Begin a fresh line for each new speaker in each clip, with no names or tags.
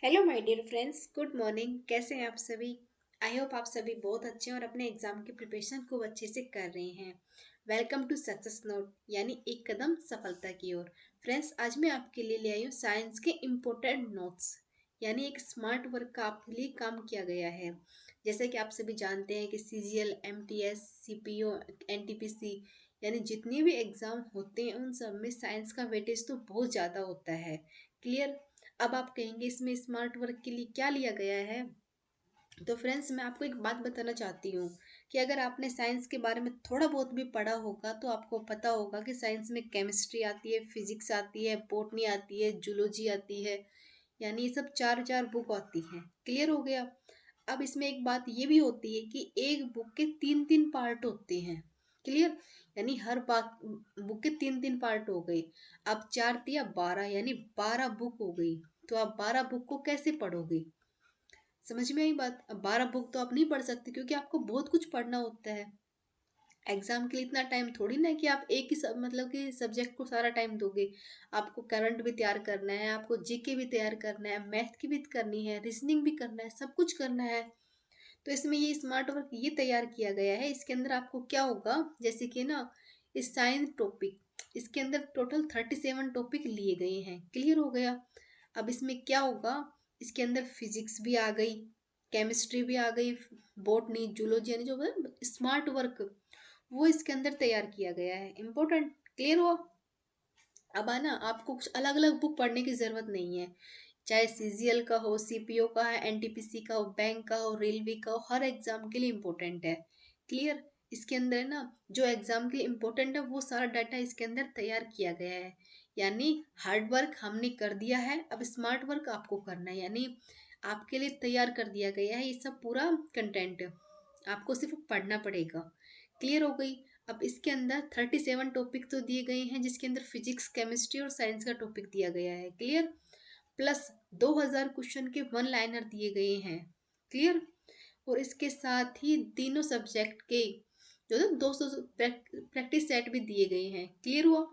Hello my dear friends, good morning. कैसे हैं आप सभी? आई होप आप सभी बहुत अच्छे हैं और अपने एग्जाम की प्रिपरेशन को अच्छे से कर रहे हैं। वेलकम टू सक्सेस नोट, यानी एक कदम सफलता की ओर। फ्रेंड्स, आज मैं आपके लिए ले आई हूँ साइंस के इम्पोर्टेंट नोट्स, यानी एक स्मार्ट वर्क का आपके लिए काम किया गया है। जैसे कि आप सभी जानते हैं कि सीजीएल, एमटीएस, सीपीओ, एनटीपीसी, यानी जितने भी एग्जाम होते हैं उन सब में साइंस का वेटेज तो बहुत ज़्यादा होता है। क्लियर? अब आप कहेंगे इसमें स्मार्ट वर्क के लिए क्या लिया गया है। तो फ्रेंड्स, मैं आपको एक बात बताना चाहती हूँ कि अगर आपने साइंस के बारे में थोड़ा बहुत भी पढ़ा होगा तो आपको पता होगा कि साइंस में केमिस्ट्री आती है, फिजिक्स आती है, बॉटनी आती है, जूलॉजी आती है, यानी ये सब चार चार बुक आती हैं। क्लियर हो गया? अब इसमें एक बात ये भी होती है कि एक बुक के तीन तीन पार्ट होते हैं। क्लियर? यानी हर बात बुक के तीन तीन पार्ट हो गए। अब चार तिया 12, यानी 12 बुक हो गई। तो आप 12 बुक को कैसे पढ़ोगे? समझ में आई बात? अब 12 बुक तो आप नहीं पढ़ सकते क्योंकि आपको बहुत कुछ पढ़ना होता है। एग्जाम के लिए इतना टाइम थोड़ी ना है कि आप एक ही मतलब कि सब्जेक्ट को सारा टाइम दोगे। आपको करंट भी तैयार करना है, आपको जीके भी तैयार करना है, मैथ की भी करनी है, रीजनिंग भी करना है, सब कुछ करना है। तो इसमें ये स्मार्ट वर्क ये तैयार किया गया है। इसके अंदर आपको क्या होगा, जैसे कि ना इस साइंस टॉपिक, इसके अंदर टोटल 37 टॉपिक लिए गए हैं। क्लियर हो गया? अब इसमें क्या होगा, इसके अंदर फिजिक्स भी आ गई, केमिस्ट्री भी आ गई, बॉटनी, जूलॉजी, यानी जो स्मार्ट वर्क वो इसके अंदर तैयार किया गया है। इम्पोर्टेंट। क्लियर हुआ? अब आना आपको कुछ अलग अलग बुक पढ़ने की जरूरत नहीं है। चाहे सीजीएल का हो, सीपीओ का है, एनटीपीसी का हो, बैंक का हो, रेलवे का हो, हर एग्जाम के लिए इम्पोर्टेंट है। क्लियर? इसके अंदर है ना, जो एग्जाम के लिए इम्पोर्टेंट है वो सारा डाटा इसके अंदर तैयार किया गया है। यानी हार्ड वर्क हमने कर दिया है, अब स्मार्ट वर्क आपको करना है। यानी आपके लिए तैयार कर दिया गया है ये सब पूरा कंटेंट, आपको सिर्फ पढ़ना पड़ेगा। क्लियर हो गई? अब इसके अंदर 37 टॉपिक तो दिए गए हैं, जिसके अंदर फिजिक्स, केमिस्ट्री और साइंस का टॉपिक दिया गया है। क्लियर? प्लस 2000 क्वेश्चन के वन लाइनर दिए गए हैं। क्लियर? और इसके साथ ही तीनों सब्जेक्ट के जो है 200 प्रैक्टिस सेट भी दिए गए हैं। क्लियर हुआ?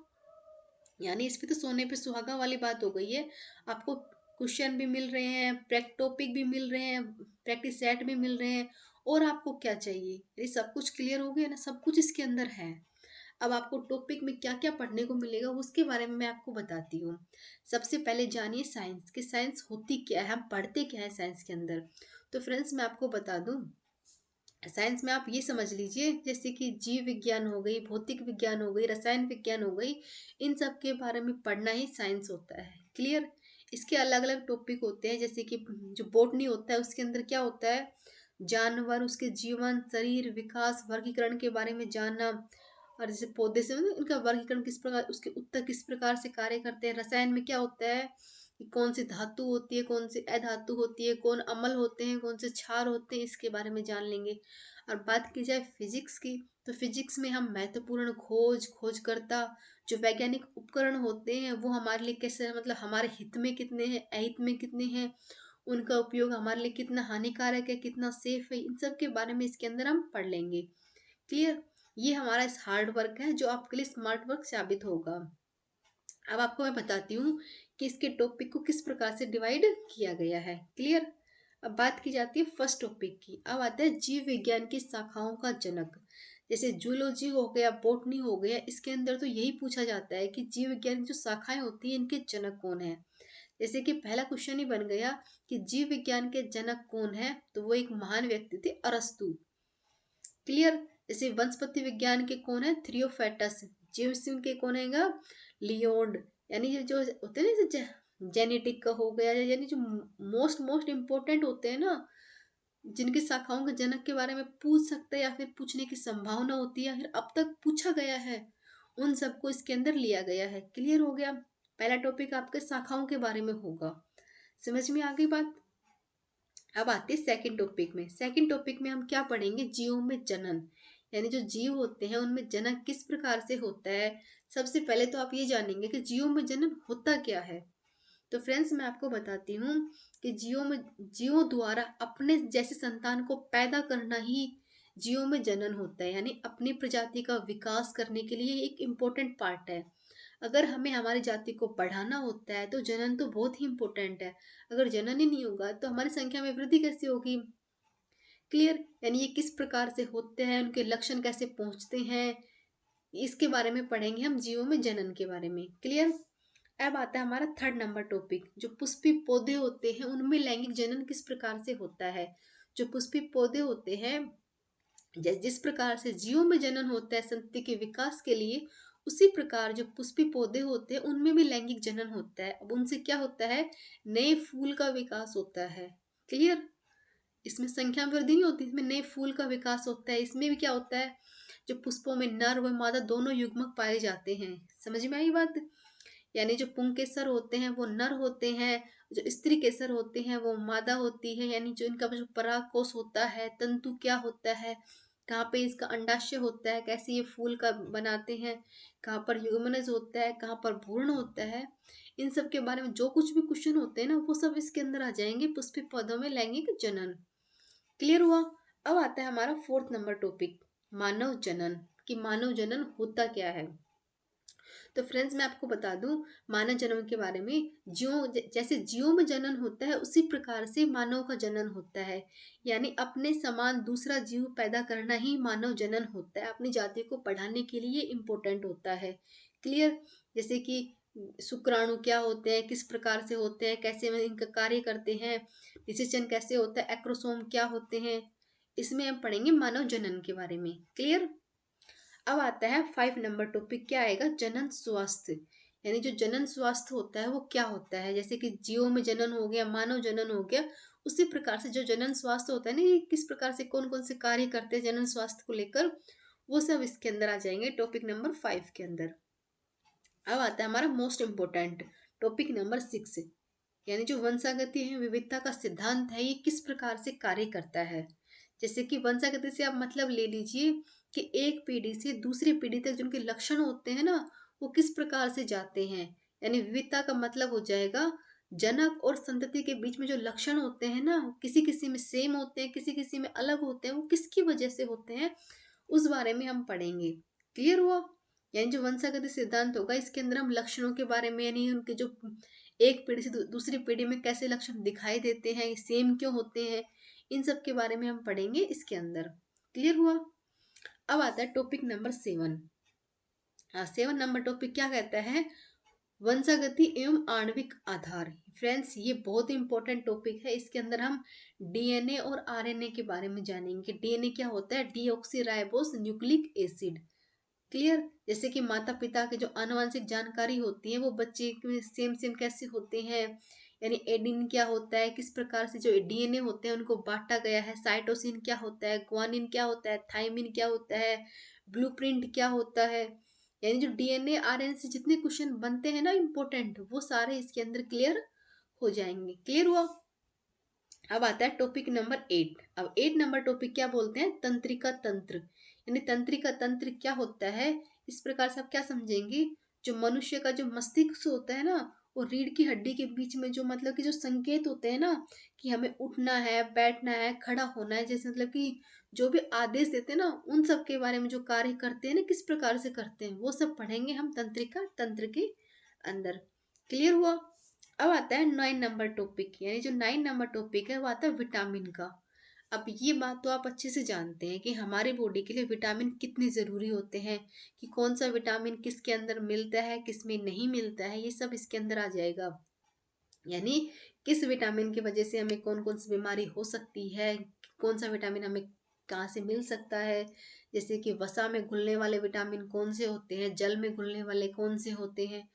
यानी इस पे तो सोने पे सुहागा वाली बात हो गई है। आपको क्वेश्चन भी मिल रहे हैं, टॉपिक भी मिल रहे हैं, प्रैक्टिस सेट भी मिल रहे हैं, और आपको क्या चाहिए? ये सब कुछ क्लियर हो गया ना, सब कुछ इसके अंदर है। अब आपको टॉपिक में क्या क्या पढ़ने को मिलेगा उसके बारे में मैं आपको बताती हूँ। सबसे पहले जानिए साइंस कि साइंस होती क्या है, हम पढ़ते क्या है साइंस के अंदर। तो फ्रेंड्स, मैं आपको बता दूं, साइंस में आप ये समझ लीजिए जैसे कि जीव विज्ञान हो गई, भौतिक विज्ञान हो गई, रसायन विज्ञान हो गई, इन सब के बारे में पढ़ना ही साइंस होता है। क्लियर? इसके अलग अलग टॉपिक होते हैं, जैसे कि जो बॉटनी होता है उसके अंदर क्या होता है, जानवर, उसके जीवन, शरीर, विकास, वर्गीकरण के बारे में जानना। और जैसे पौधे से मतलब इनका वर्गीकरण किस प्रकार, उसके उत्तर किस प्रकार से कार्य करते हैं। रसायन में क्या होता है कि कौन सी धातु होती है, कौन सी अधातु होती है, कौन अम्ल होते हैं, कौन से क्षार होते हैं, इसके बारे में जान लेंगे। और बात की जाए फिजिक्स की, तो फिजिक्स में हम महत्वपूर्ण खोजकर्ता, जो वैज्ञानिक उपकरण होते हैं वो हमारे लिए कैसे, मतलब हमारे हित में कितने हैं, अहित में कितने हैं, उनका उपयोग हमारे लिए कितना हानिकारक है, कितना सेफ है, इन सब के बारे में इसके अंदर हम पढ़ लेंगे। क्लियर? ये हमारा इस हार्ड वर्क है जो आपके लिए स्मार्ट वर्क साबित होगा। अब आपको मैं बताती हूँ कि इसके टॉपिक को किस प्रकार से डिवाइड किया गया है। क्लियर? अब बात की जाती है फर्स्ट टॉपिक की। अब आता है जीव विज्ञान की शाखाओं का जनक। जैसे जूलॉजी हो गया, बॉटनी हो गया, इसके अंदर तो यही पूछा जाता है कि जीव विज्ञान की जो शाखाएं होती हैं इनके जनक कौन है। जैसे कि पहला क्वेश्चन ही बन गया कि जीव विज्ञान के जनक कौन है, तो वो एक महान व्यक्ति थे, अरस्तु। क्लियर? जैसे वनस्पति विज्ञान के कौन है, थ्रियोफेटस। जीव के कौन है, लियोन्ड। यानी ये जो होते हैं ना, जेनेटिक का हो गया, यानी जो मोस्ट मोस्ट इम्पोर्टेंट होते हैं ना, जिनकी शाखाओं के जनक के बारे में पूछ सकते हैं या फिर पूछने की संभावना होती है या फिर अब तक पूछा गया है, उन सबको इसके अंदर लिया गया है। क्लियर हो गया? पहला टॉपिक आपके शाखाओं के बारे में होगा। समझ में आ गई बात? अब आते हैं सेकंड टॉपिक में। सेकंड टॉपिक में हम क्या पढ़ेंगे, जीवों में जनन, यानी जो जीव होते हैं उनमें जनन किस प्रकार से होता है। सबसे पहले तो आप ये जानेंगे कि जीवों में जनन होता क्या है। तो फ्रेंड्स, मैं आपको बताती हूँ कि जीवों द्वारा अपने जैसे संतान को पैदा करना ही जीवों में जनन होता है, यानी अपनी प्रजाति का विकास करने के लिए एक इम्पोर्टेंट पार्ट है। अगर हमें हमारी जाति को बढ़ाना होता है तो जनन तो बहुत ही इम्पोर्टेंट है। अगर जनन ही नहीं होगा तो हमारी संख्या में वृद्धि कैसे होगी? क्लियर? यानी ये किस प्रकार से होते हैं, उनके लक्षण कैसे पहुंचते हैं, इसके बारे में पढ़ेंगे हम जीवों में जनन के बारे में। क्लियर? अब आता है हमारा थर्ड नंबर टॉपिक, जो पुष्पी पौधे होते हैं उनमें लैंगिक जनन किस प्रकार से होता है। जो पुष्पी पौधे होते हैं, जिस प्रकार से जीवों में जनन होता है संतति के विकास के लिए, उसी प्रकार जो पुष्पी पौधे होते हैं उनमें भी लैंगिक जनन होता है। अब उनसे क्या होता है? नए फूल का विकास होता है। क्लियर? इसमें संख्या में वृद्धि नहीं होती, इसमें नए फूल का विकास होता है। इसमें भी क्या होता है? जो पुष्पों में नर व मादा दोनों युग्मक पाए जाते हैं। समझ में आई बात? यानी जो पुंकेसर होते हैं वो नर होते हैं, जो स्त्री केसर होते हैं वो मादा होती है। यानी जो इनका जो परागकोश होता है, तंतु क्या होता है, कहाँ पे इसका अंडाशय होता है, कैसे ये फूल का बनाते हैं, कहाँ पर युग्मनज होता है, कहाँ पर भ्रूण होता है, इन सब के बारे में जो कुछ भी क्वेश्चन होते हैं ना, वो सब इसके अंदर आ जाएंगे, पुष्पी पौधों में लैंगिक जनन। क्लियर हुआ? अब आता है हमारा फोर्थ नंबर टॉपिक, मानव जनन, कि मानव जनन होता क्या है। तो फ्रेंड्स मैं आपको बता दूं मानव जन्म के बारे में। जैसे जीवों में जनन होता है उसी प्रकार से मानव का जनन होता है। यानी अपने समान दूसरा जीव पैदा करना ही मानव जनन होता है। अपनी जाति को बढ़ाने के लिए इम्पोर्टेंट होता है। क्लियर? जैसे कि शुक्राणु क्या होते हैं, किस प्रकार से होते हैं, कैसे इनका कार्य करते हैं, निषेचन कैसे होता है, एक्रोसोम क्या होते हैं, इसमें हम पढ़ेंगे मानव जनन के बारे में। क्लियर? अब आता है 5 नंबर टॉपिक, क्या आएगा? जनन स्वास्थ्य। यानी जो जनन स्वास्थ्य होता है वो क्या होता है। जैसे कि जीवों में जनन हो गया, मानव जनन हो गया, उसी प्रकार से जो जनन स्वास्थ्य होता है ना, ये किस प्रकार से कौन कौन से कार्य करते हैं जनन स्वास्थ्य को लेकर, वो सब इसके अंदर आ जाएंगे टॉपिक नंबर 5 के अंदर। अब आता है हमारा मोस्ट इम्पोर्टेंट टॉपिक नंबर 6, यानी जो वंशागति है विविधता का सिद्धांत है, ये किस प्रकार से कार्य करता है। जैसे कि वंशागति से आप मतलब ले लीजिए कि एक पीढ़ी से दूसरी पीढ़ी तक जो उनके लक्षण होते हैं ना, वो किस प्रकार से जाते हैं। यानी विविधता का मतलब हो जाएगा जनक और संतति के बीच में जो लक्षण होते हैं ना, किसी किसी में सेम होते हैं, किसी किसी में अलग होते हैं, वो किसकी वजह से होते हैं, उस बारे में हम पढ़ेंगे। क्लियर हुआ? यानी जो वंशागति सिद्धांत होगा इसके अंदर हम लक्षणों के बारे में, यानी उनके जो एक पीढ़ी से दूसरी पीढ़ी में कैसे लक्षण दिखाई देते हैं, सेम क्यों होते हैं, इन सब के बारे में हम पढ़ेंगे इसके अंदर। क्लियर हुआ? अब आता है टॉपिक नंबर 7। 7 नंबर टॉपिक क्या कहता है? वंशागति एवं आणविक आधार। फ्रेंड्स ये बहुत ही इंपॉर्टेंट टॉपिक है। इसके अंदर हम डीएनए और आरएनए के बारे में जानेंगे। डीएनए क्या होता है? Deoxyribose nucleic acid. क्लियर? जैसे कि माता पिता की जो आनुवंशिक जानकारी होती है वो बच्चे में सेम सेम कैसे होते हैं। यानी एडिन क्या होता है, किस प्रकार से जो डीएनए होते हैं उनको बांटा गया है, साइटोसिन क्या होता है, ग्वानिन क्या होता है, थाइमिन क्या होता है, ब्लूप्रिंट क्या होता है। यानी जो डीएनए आरएनए से जितने क्वेश्चन बनते हैं ना इंपॉर्टेंट, वो सारे इसके अंदर क्लियर हो जाएंगे। क्लियर हुआ? अब आता है टॉपिक नंबर 8। अब 8 नंबर टॉपिक क्या बोलते हैं? तंत्रिका तंत्र। यानी तंत्रिका तंत्र क्या होता है, इस प्रकार से आप क्या समझेंगे? जो मनुष्य का जो मस्तिष्क होता है ना, और रीढ़ की हड्डी के बीच में जो मतलब कि जो संकेत होते हैं ना, कि हमें उठना है, बैठना है, खड़ा होना है, जैसे मतलब कि जो भी आदेश देते हैं ना, उन सब के बारे में जो कार्य करते हैं ना, किस प्रकार से करते हैं, वो सब पढ़ेंगे हम तंत्रिका तंत्र के अंदर। क्लियर हुआ? अब आता है 9 नंबर टॉपिक, यानी जो 9 नंबर टॉपिक है वो आता है विटामिन का। अब ये बात तो आप अच्छे से जानते हैं कि हमारे बॉडी के लिए विटामिन कितने ज़रूरी होते हैं, कि कौन सा विटामिन किसके अंदर मिलता है, किस में नहीं मिलता है, ये सब इसके अंदर आ जाएगा। यानी किस विटामिन की वजह से हमें कौन कौन सी बीमारी हो सकती है, कौन सा विटामिन हमें कहाँ से मिल सकता है। जैसे कि वसा में घुलने वाले विटामिन कौन से होते हैं, जल में घुलने वाले कौन से होते हैं।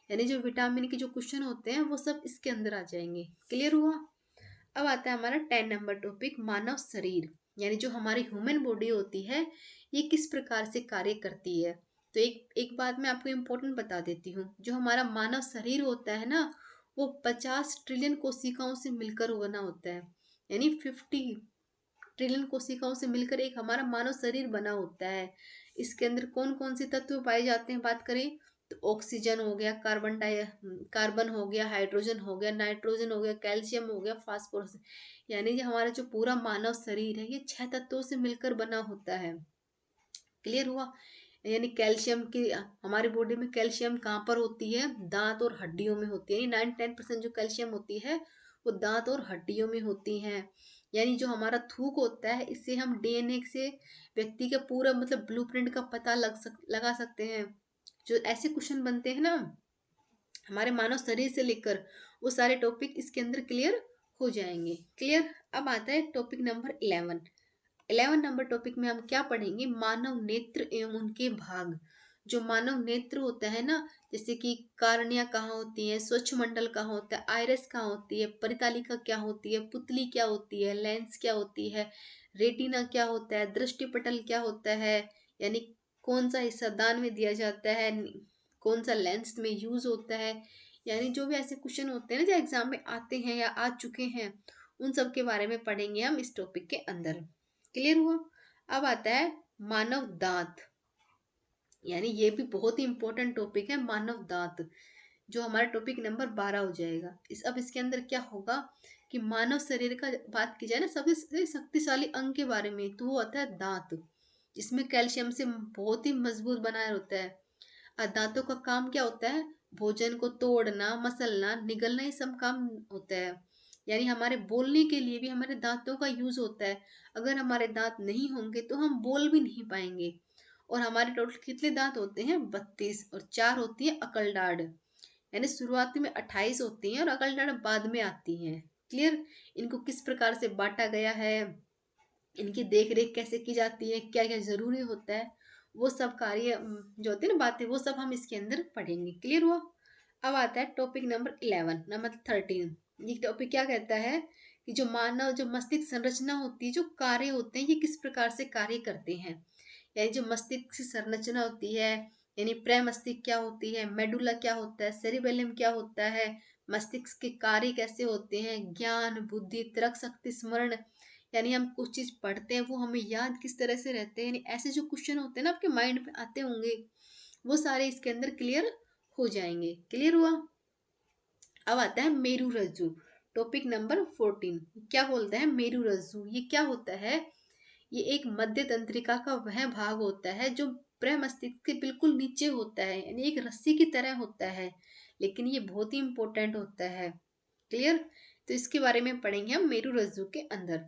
यानी जो विटामिन के जो क्वेश्चन होते हैं वो सब इसके अंदर आ जाएंगे। क्लियर हुआ? अब आता है हमारा 10 नंबर टॉपिक, मानव शरीर। यानी जो हमारी ह्यूमन बॉडी होती है ये किस प्रकार से कार्य करती है। तो एक एक बात मैं आपको इम्पोर्टेंट बता देती हूँ, जो हमारा मानव शरीर होता है ना, वो 50 ट्रिलियन कोशिकाओं से मिलकर बना होता है। यानी 50 ट्रिलियन कोशिकाओं से मिलकर एक हमारा मानव शरीर बना होता है। इसके अंदर कौन कौन से तत्व पाए जाते हैं बात करें तो ऑक्सीजन हो गया, कार्बन हो गया, हाइड्रोजन हो गया, नाइट्रोजन हो गया, कैल्शियम हो गया, फास्फोरस। यानी जो हमारा जो पूरा मानव शरीर है ये 6 तत्वों से मिलकर बना होता है। क्लियर हुआ? यानी कैल्शियम की, हमारी बॉडी में कैल्शियम कहाँ पर होती है, दांत और हड्डियों में होती है। यानी 99% जो कैल्शियम होती है वो दांत और हड्डियों में होती है। यानी जो हमारा थूक होता है, इससे हम डीएनए से व्यक्ति का पूरा मतलब ब्लूप्रिंट का पता लगा सकते हैं। जो ऐसे क्वेश्चन बनते हैं ना हमारे मानव शरीर से लेकर, वो सारे टॉपिक इसके अंदर क्लियर हो जाएंगे। क्लियर। अब आता है टॉपिक नंबर 11। 11 नंबर टॉपिक में हम क्या पढ़ेंगे, मानव नेत्र एवं उनके भाग। जो मानव नेत्र होता है ना, जैसे कि कार्निया कहाँ होती है, स्वच्छ मंडल कहाँ होता है, आइरिस कहाँ होती है, परितालिका क्या होती है, पुतली क्या होती है, लेंस क्या होती है, रेटिना क्या होता है, दृष्टिपटल क्या होता है, यानी कौन सा हिस्सा दान में दिया जाता है, कौन सा लेंस में यूज होता है। यानी जो भी ऐसे क्वेश्चन होते हैं ना जो एग्जाम में आते हैं या आ चुके हैं, उन सब के बारे में पढ़ेंगे हम इस टॉपिक के अंदर। क्लियर हुआ। अब आता है मानव दांत। यानी ये भी बहुत ही इंपॉर्टेंट टॉपिक है, मानव दांत, जो हमारा टॉपिक नंबर 12 हो जाएगा। अब इसके अंदर क्या होगा कि मानव शरीर का बात की जाए ना सबसे शक्तिशाली अंग के बारे में, तो वो आता है दांत, जिसमें कैल्शियम से बहुत ही मजबूत बनाया होता है। दांतों का काम क्या होता है, भोजन को तोड़ना, मसलना, निगलना, ये सब काम होता है। यानी हमारे बोलने के लिए भी हमारे दांतों का यूज होता है। अगर हमारे दांत नहीं होंगे तो हम बोल भी नहीं पाएंगे। और हमारे टोटल कितने दांत होते हैं, 32, और 4 होती है अकलडाड। यानी शुरुआती में 28 होती हैं और अकलडाड बाद में आती हैं। क्लियर। इनको किस प्रकार से बांटा गया है, इनकी देख रेख कैसे की जाती है, क्या क्या जरूरी होता है, वो सब कार्य जो होती है ना बातें, वो सब हम इसके अंदर पढ़ेंगे। क्लियर हुआ। अब आता है टॉपिक नंबर 11, नंबर 13। ये टॉपिक क्या कहता है कि जो मानव जो मस्तिष्क संरचना होती है, जो कार्य होते हैं, ये किस प्रकार से कार्य करते हैं। यानी जो मस्तिष्क की संरचना होती है, यानी प्रमस्तिष्क क्या होती है, मेडुला क्या होता है, सेरिबेलम क्या होता है, मस्तिष्क के कार्य कैसे होते हैं, ज्ञान, बुद्धि, तर्क शक्ति, स्मरण, यानी हम कुछ चीज पढ़ते हैं वो हमें याद किस तरह से रहते हैं। यानी ऐसे जो क्वेश्चन होते हैं ना आपके माइंड में आते होंगे, वो सारे इसके अंदर क्लियर हो जाएंगे। क्लियर हुआ। अब आता है मेरु रज्जु, टॉपिक नंबर 14। क्या बोलते हैं मेरु रज्जु, ये क्या होता है, ये एक मध्य तंत्रिका का वह भाग होता है जो प्रमस्तिष्क के बिल्कुल नीचे होता है, यानी एक रस्सी की तरह होता है, लेकिन ये बहुत ही इंपॉर्टेंट होता है। क्लियर। तो इसके बारे में पढ़ेंगे हम मेरु रज्जु के अंदर।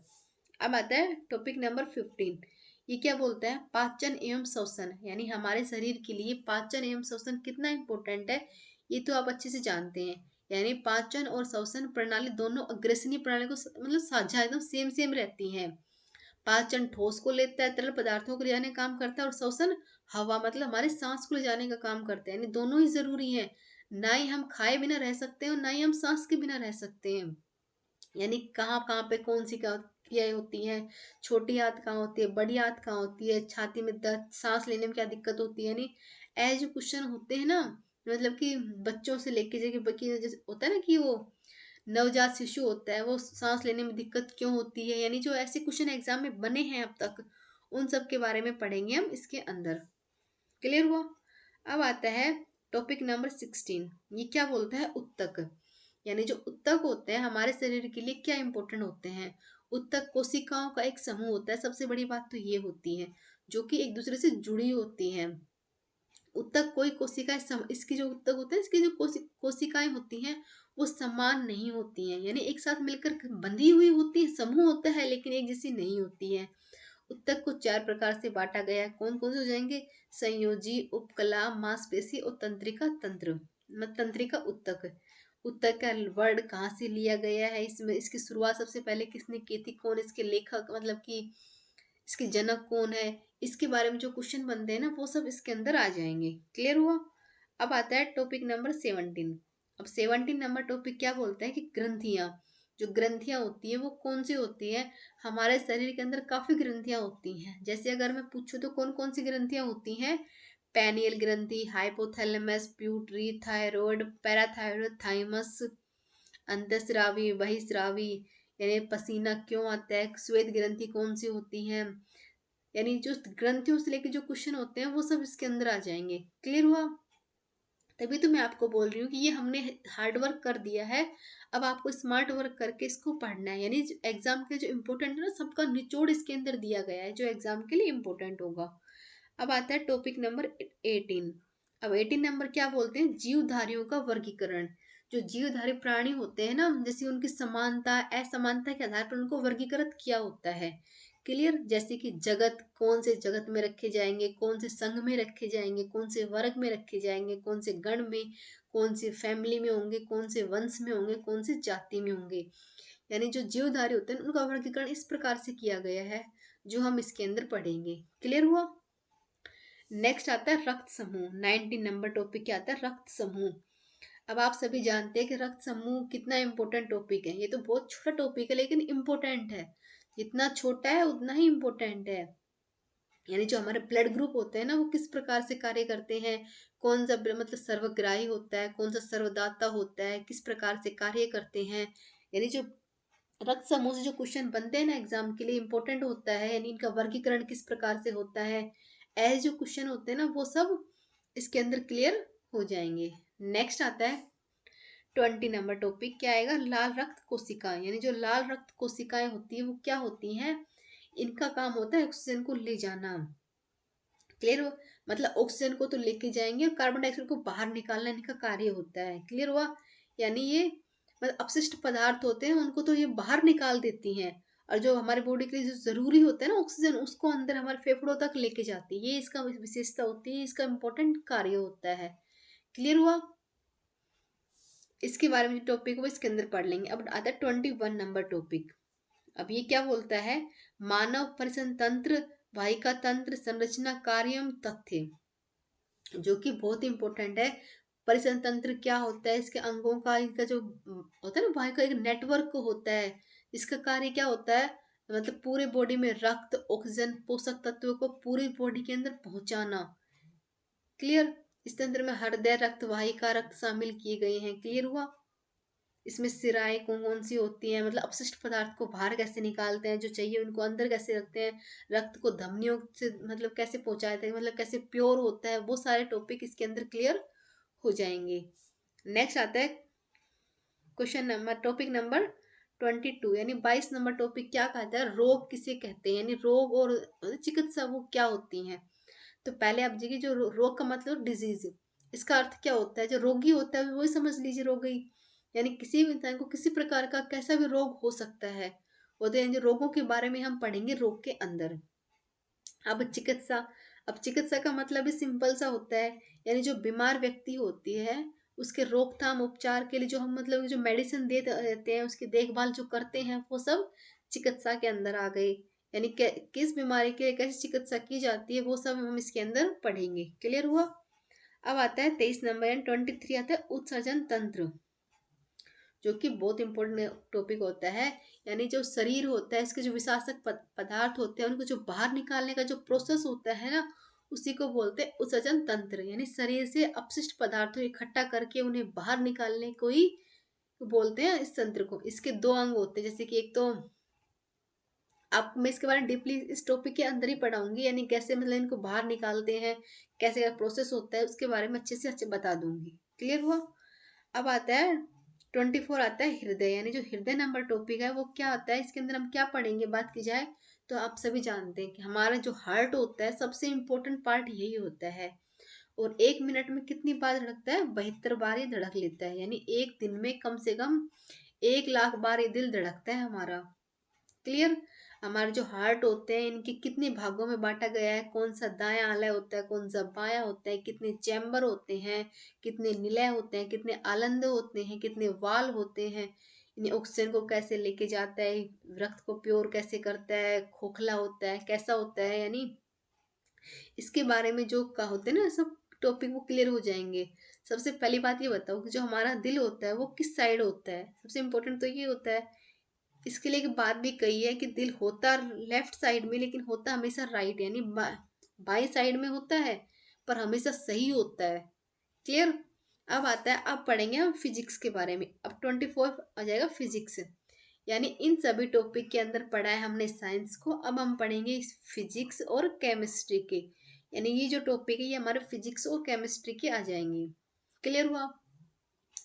अब आता है टॉपिक नंबर 15। ये क्या बोलता है, पाचन एवं श्वसन। यानी हमारे शरीर के लिए पाचन एवं श्वसन कितना इंपॉर्टेंट है, ये तो आप अच्छे से जानते हैं। यानी पाचन और श्वसन प्रणाली दोनों अग्रसनी प्रणाली को मतलब साझा एकदम सेम सेम रहती हैं। पाचन ठोस को लेता है, तरल पदार्थों को ले जाने का काम करता है, और श्वसन हवा मतलब हमारे सांस को ले जाने का काम करता है। यानी दोनों ही जरूरी है। ना ही हम खाए बिना रह सकते हैं और ना ही हम सांस के बिना रह सकते हैं। यानी कहाँ कहाँ पे कौन सी क्रियाएं होती हैं, छोटी आंत कहाँ होती है, बड़ी आंत कहाँ होती है, छाती में दर्द, सांस लेने में क्या दिक्कत होती है। यानी ऐसे जो क्वेश्चन होते हैं ना, मतलब कि बच्चों से लेके जैसे बच्चे जैसे होता है ना कि वो नवजात शिशु होता है, वो सांस लेने में दिक्कत क्यों होती है, यानी जो ऐसे क्वेश्चन एग्जाम में बने हैं अब तक, उन सब के बारे में पढ़ेंगे हम इसके अंदर। क्लियर हुआ। अब आता है टॉपिक नंबर 16। ये क्या बोलता है, उत्तक। यानी जो उत्तक होते हैं हमारे शरीर के लिए क्या इंपॉर्टेंट होते हैं। उत्तक कोशिकाओं का एक समूह होता है, सबसे बड़ी बात तो ये होती है, जो कि एक दूसरे से जुड़ी होती हैं। उत्तक कोई कोशिका इसकी जो उत्तक होते हैं, इसकी जो कोशिकाएं होती हैं वो समान नहीं होती हैं, यानी एक साथ मिलकर बंधी हुई होती है, समूह होता है लेकिन एक जैसी नहीं होती है। उत्तक को 4 प्रकार से बांटा गया है। कौन कौन से हो जाएंगे, संयोजी, उपकला, मांसपेशी और तंत्रिका तंत्र। तंत्रिका उत्तक। उत्तक का वर्ड कहाँ से लिया गया है, इसमें इसकी शुरुआत सबसे पहले किसने की थी, कौन इसके लेखक मतलब कि इसके जनक कौन है, इसके बारे में जो क्वेश्चन बनते हैं ना वो सब इसके अंदर आ जाएंगे। क्लियर हुआ। अब आता है टॉपिक नंबर 17। अब 17 नंबर टॉपिक क्या बोलते हैं कि ग्रंथियां। जो ग्रंथियां होती है वो कौन सी होती है, हमारे शरीर के अंदर काफी ग्रंथियां होती हैं। जैसे अगर मैं पूछूं तो कौन कौन सी ग्रंथियां होती हैं, पेनियल ग्रंथि, hypothalamus, pituitary, thyroid, parathyroid, thymus, अंतःस्रावी, बहिस्रावी, यानी पसीना क्यों आता है, श्वेत ग्रंथि कौन सी होती है, यानी जो ग्रंथियों से लेके जो क्वेश्चन होते हैं वो सब इसके अंदर आ जाएंगे। क्लियर हुआ। तभी तो मैं आपको बोल रही हूँ कि ये हमने हार्ड वर्क कर दिया है, अब आपको स्मार्ट वर्क करके इसको पढ़ना है। यानी एग्जाम के जो इम्पोर्टेंट है ना, सबका निचोड़ इसके अंदर दिया गया है जो एग्जाम के लिए इम्पोर्टेंट होगा। अब आता है टॉपिक नंबर 18। अब 18 नंबर क्या बोलते हैं, जीवधारियों का वर्गीकरण। जो जीवधारी प्राणी होते हैं ना, जैसे उनकी समानता असमानता के आधार पर उनको वर्गीकृत किया होता है। क्लियर, जैसे कि जगत, कौन से जगत में रखे जाएंगे, कौन से संघ में रखे जाएंगे, कौन से वर्ग में रखे जाएंगे, कौन से गण में, कौन से फैमिली में होंगे, कौन से वंश में होंगे, कौन से जाति में होंगे। यानी जो जीवधारी होते हैं उनका वर्गीकरण इस प्रकार से किया गया है, जो हम इसके अंदर पढ़ेंगे। क्लियर हुआ। नेक्स्ट आता है रक्त समूह। 19 नंबर टॉपिक क्या आता है, रक्त समूह। अब आप सभी जानते हैं कि रक्त समूह कितना इंपॉर्टेंट टॉपिक है। ये तो बहुत छोटा टॉपिक है लेकिन इम्पोर्टेंट है। जितना छोटा है उतना ही इम्पोर्टेंट है। यानी जो हमारे ब्लड ग्रुप होते हैं ना, वो किस प्रकार से कार्य करते हैं, कौन सा मतलब सर्वग्राही होता है, कौन सा सर्वदाता होता है, किस प्रकार से कार्य करते हैं। यानी जो रक्त समूह से जो क्वेश्चन बनते हैं ना एग्जाम के लिए, इंपॉर्टेंट होता है। यानी इनका वर्गीकरण किस प्रकार से होता है, ऐसे जो क्वेश्चन होते हैं ना, वो सब इसके अंदर क्लियर हो जाएंगे। नेक्स्ट आता है 20 नंबर टॉपिक, क्या आएगा, लाल रक्त कोशिकाएं। यानी जो लाल रक्त कोशिकाएं होती है वो क्या होती हैं, इनका काम होता है ऑक्सीजन को ले जाना। क्लियर हो, मतलब ऑक्सीजन को तो लेके जाएंगे और कार्बन डाइऑक्साइड को बाहर निकालना इनका कार्य होता है। क्लियर हुआ। यानी ये मतलब अपशिष्ट पदार्थ होते हैं उनको तो ये बाहर निकाल देती हैं, और जो हमारे बॉडी के लिए जो जरूरी होता है ना ऑक्सीजन, उसको अंदर हमारे फेफड़ों तक लेके जाती है। ये इसका विशेषता होती है, इसका इंपॉर्टेंट कार्य होता है। क्लियर हुआ। इसके बारे में जो टॉपिक है वो इसके अंदर पढ़ लेंगे। अब आता है 21 नंबर टॉपिक। अब ये क्या बोलता है, मानव परिसंघ तंत्र, वाहिका तंत्र, संरचना, कार्य एवं तथ्य, जो कि बहुत इंपॉर्टेंट है। परिसंघ तंत्र क्या होता है, इसके अंगों का, इनका जो होता है ना वाहिका, एक नेटवर्क होता है। इसका कार्य क्या होता है, मतलब पूरे बॉडी में रक्त, ऑक्सीजन, पोषक तत्वों को पूरी बॉडी के अंदर पहुंचाना। क्लियर। इस तंत्र में हृदय, रक्त वाहिका, रक्त शामिल किए गए हैं। क्लियर हुआ। इसमें सिराएं कौन कौन सी होती हैं, मतलब अपशिष्ट पदार्थ को बाहर कैसे निकालते हैं, जो चाहिए उनको अंदर कैसे रखते हैं, रक्त को धमनियों से मतलब कैसे पहुंचाते हैं, मतलब कैसे प्योर होता है, वो सारे टॉपिक इसके अंदर क्लियर हो जाएंगे। नेक्स्ट आता है क्वेश्चन नंबर टॉपिक नंबर 22। यानी 22 नंबर टॉपिक क्या कहता है, रोग किसे कहते हैं, यानी रोग और चिकित्सा वो क्या होती हैं। तो पहले आप देखिए, जो रोग का मतलब डिजीज, इसका अर्थ क्या होता है, जो रोगी होता है वही समझ लीजिए रोगी। यानी किसी भी इंसान को किसी प्रकार का कैसा भी रोग हो सकता है, वो तो जो रोगों के बारे में हम पढ़ेंगे रोग के अंदर। अब चिकित्सा, अब चिकित्सा का मतलब भी सिंपल सा होता है। यानी जो बीमार व्यक्ति होती है उसके रोकथाम उपचार के लिए जो हम मतलब जो मेडिसिन दे देते हैं, उसकी देखभाल जो करते हैं, वो सब चिकित्सा के अंदर आ गए। यानी किस बीमारी के लिए कैसी चिकित्सा की जाती है, वो सब हम इसके अंदर पढ़ेंगे। क्लियर हुआ। अब आता है 23 नंबर यानी 23 आता है उत्सर्जन तंत्र, जो कि बहुत इंपॉर्टेंट टॉपिक होता है। यानी जो शरीर होता है, इसके जो विषाक्त पदार्थ होते हैं, उनको जो बाहर निकालने का जो प्रोसेस होता है ना, उसी को बोलते हैं उत्सर्जन तंत्र। यानी शरीर से अपशिष्ट पदार्थों इकट्ठा करके उन्हें बाहर निकालने को ही बोलते हैं इस तंत्र को। इसके दो अंग होते हैं, जैसे कि एक तो आप, मैं इसके बारे में डीपली इस टॉपिक के अंदर ही पढ़ाऊंगी, यानी कैसे मतलब इनको बाहर निकालते हैं, कैसे प्रोसेस होता है, उसके बारे में अच्छे से अच्छे बता दूंगी। क्लियर हुआ। अब आता है 24 आता है हृदय। यानी जो हृदय नंबर टॉपिक है वो क्या आता है, इसके अंदर हम क्या पढ़ेंगे, बात की जाए तो आप सभी जानते हैं कि हमारा जो हार्ट होता है सबसे इम्पोर्टेंट पार्ट यही होता है। और 1 मिनट में कितनी बार धड़कता है, 72 बार ये धड़क लेता है। यानी एक दिन में कम से कम 1 लाख बार ये दिल धड़कता है हमारा। क्लियर। हमारे जो हार्ट होते हैं इनके कितने भागों में बांटा गया है, कौन सा दायां आलय होता है, कौन सा बायां होता है, कितने चैम्बर होते हैं, कितने निलय होते हैं, कितने आलंद होते हैं, कितने वाल होते हैं, इन्हें ऑक्सीजन को कैसे लेके जाता है, रक्त को प्योर कैसे करता है, खोखला होता है कैसा होता है, यानी इसके बारे में जो का होते हैं ना सब टॉपिक वो क्लियर हो जाएंगे। सबसे पहली बात ये बताओ कि जो हमारा दिल होता है वो किस साइड होता है, सबसे इम्पोर्टेंट तो ये होता है। इसके लिए एक बात भी कही है कि दिल होता लेफ्ट साइड में लेकिन होता हमेशा राइट, यानी बाई साइड में होता है पर हमेशा सही होता है। क्लियर। अब आता है, अब पढ़ेंगे हम फिजिक्स के बारे में। अब 24 आ जाएगा फिजिक्स। यानी इन सभी टॉपिक के अंदर पढ़ा है हमने साइंस को, अब हम पढ़ेंगे फिजिक्स और केमिस्ट्री के। यानी ये जो टॉपिक है ये हमारे फिजिक्स और केमिस्ट्री के आ जाएंगे। क्लियर हुआ।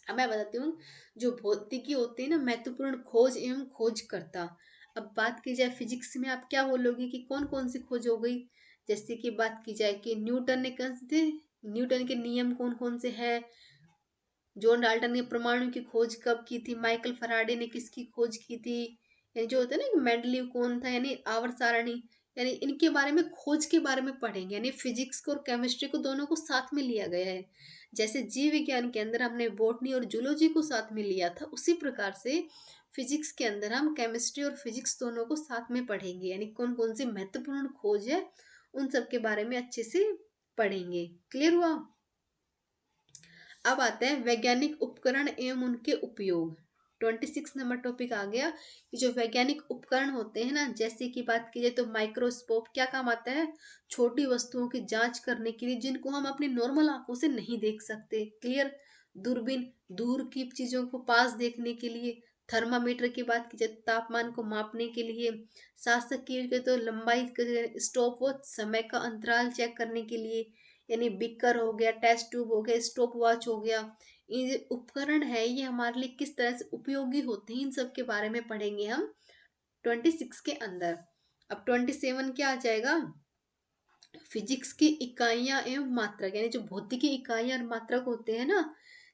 अब मैं बताती हूँ, जो भौतिकी होती है ना, महत्वपूर्ण खोज एवं खोजकर्ता। अब बात की जाए फिजिक्स में, आप क्या बोलोगे कि कौन कौन सी खोज हो गई, जैसे कि बात की जाए कि न्यूटन के नियम कौन कौन से हैं, जॉन डाल्टन ने परमाणु की खोज कब की थी, माइकल फराडे ने किसकी खोज की थी, यानी जो होता है ना मेंडलीव कौन था, यानी आवर्त सारणी, यानी इनके बारे में खोज के बारे में पढ़ेंगे। यानी फिजिक्स को और केमिस्ट्री को दोनों को साथ में लिया गया है। जैसे जीव विज्ञान के अंदर हमने बॉटनी और जूलॉजी को साथ में लिया था, उसी प्रकार से फिजिक्स के अंदर हम केमिस्ट्री और फिजिक्स दोनों को साथ में पढ़ेंगे। यानी कौन कौन सी महत्वपूर्ण खोज है उन सब के बारे में अच्छे से पढ़ेंगे। क्लियर हुआ? अब आते हैं वैज्ञानिक उपकरण एवं उनके उपयोग। 26 नंबर टॉपिक आ गया कि जो वैज्ञानिक उपकरण होते हैं ना, जैसे कि बात की जाए तो माइक्रोस्कोप क्या काम आता है, छोटी वस्तुओं की जांच करने के लिए जिनको हम अपनी नॉर्मल आंखों से नहीं देख सकते। क्लियर? दूरबीन दूर की चीजों को पास देखने के लिए। थर्मामीटर की बात की जाए तो तापमान को मापने के लिए। शासक की तो लंबाई, स्टॉप वॉच समय का अंतराल चेक करने के लिए, यानी बिकर हो गया, टेस्ट ट्यूब हो गया, स्टॉप वॉच हो गया। ये जो उपकरण है ये हमारे लिए किस तरह से उपयोगी होते हैं, इन सब के बारे में पढ़ेंगे हम 26 के अंदर। अब 27 क्या आ जाएगा, फिजिक्स की इकाइयां एवं मात्रक, यानी जो भौतिकी इकाइयां और मात्रक होते हैं ना,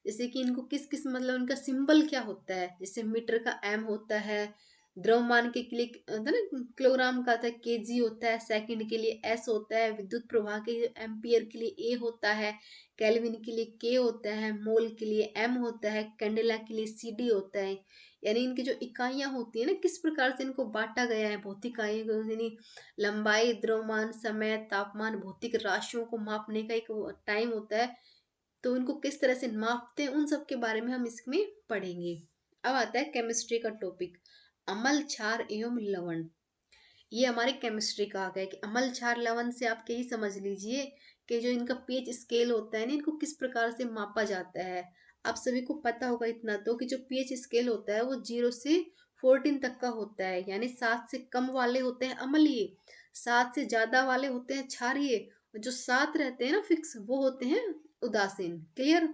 जैसे कि इनको किस किस मतलब इनका सिंबल क्या होता है। जैसे मीटर का एम होता है, द्रव्यमान के लिए होता है ना किलोग्राम का था केजी होता है, सेकंड के लिए एस होता है, विद्युत प्रवाह के लिए एम्पियर के लिए ए होता है, केल्विन के लिए के होता है, मोल के लिए एम होता है, कैंडेला के लिए सीडी होता है। यानी इनकी जो इकाइयां होती है ना, किस प्रकार से इनको बांटा गया है भौतिक इकाइयों, यानी लंबाई, द्रव्यमान, समय, तापमान, भौतिक राशियों को मापने का एक टाइम होता है, तो उनको किस तरह से मापते हैं उन सब के बारे में हम इसमें पढ़ेंगे। अब आता है केमिस्ट्री का टॉपिक, अम्ल, क्षार एवं लवण। ये हमारे केमिस्ट्री का आ गया कि अम्ल, क्षार, लवण से आप यही समझ लीजिए कि जो इनका पीएच स्केल होता है ना, इनको किस प्रकार से मापा जाता है। आप सभी को पता होगा इतना तो कि जो पीएच स्केल होता है वो 0 से 14 तक का होता है, यानी 7 से कम वाले होते हैं अम्लीय, 7 से ज्यादा वाले होते हैं क्षारीय, और जो 7 रहते हैं ना फिक्स वो होते हैं उदासीन। क्लियर?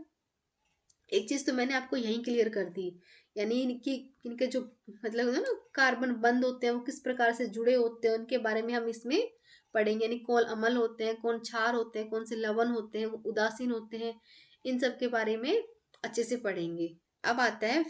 एक चीज तो मैंने आपको यहीं क्लियर कर दी, यानी इनकी इनके जो मतलब होता है ना कार्बन बंद होते हैं वो किस प्रकार से जुड़े होते हैं उनके बारे में हम इसमें पढ़ेंगे। यानी कौन अम्ल होते हैं, कौन क्षार होते हैं, कौन से लवण होते हैं, उदासीन होते हैं, इन सब के बारे में अच्छे से पढ़ेंगे। अब आता है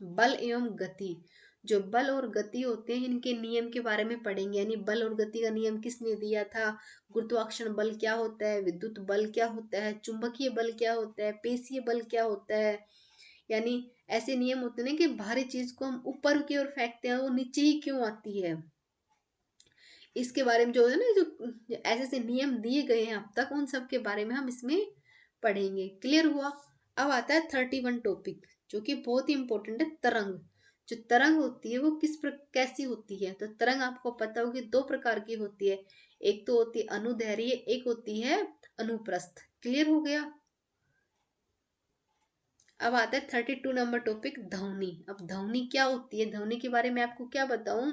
बल एवं गति। जो बल और गति होते हैं इनके नियम के बारे में पढ़ेंगे। यानी बल और गति का नियम किसने दिया था, गुरुत्वाकर्षण बल क्या होता है, विद्युत बल क्या होता है, चुंबकीय बल क्या होता है, पेशीय बल क्या होता है। यानी ऐसे नियम होते हैं ना कि भारी चीज को हम ऊपर की ओर फेंकते हैं वो नीचे ही क्यों आती है, इसके बारे में जो है ना, जो ऐसे ऐसे नियम दिए गए हैं अब तक, उन सब के बारे में हम इसमें पढ़ेंगे। क्लियर हुआ? अब आता है 31 टॉपिक, जो कि बहुत ही इंपॉर्टेंट है, तरंग। जो तरंग होती है वो कैसी होती है, तो तरंग आपको पता होगी दो प्रकार की होती है, एक तो होती है अनुदैर्घ्य, एक होती है अनुप्रस्थ। क्लियर हो गया? अब आता है 32 नंबर टॉपिक, ध्वनि। अब ध्वनि क्या होती है, ध्वनि के बारे में आपको क्या बताऊं,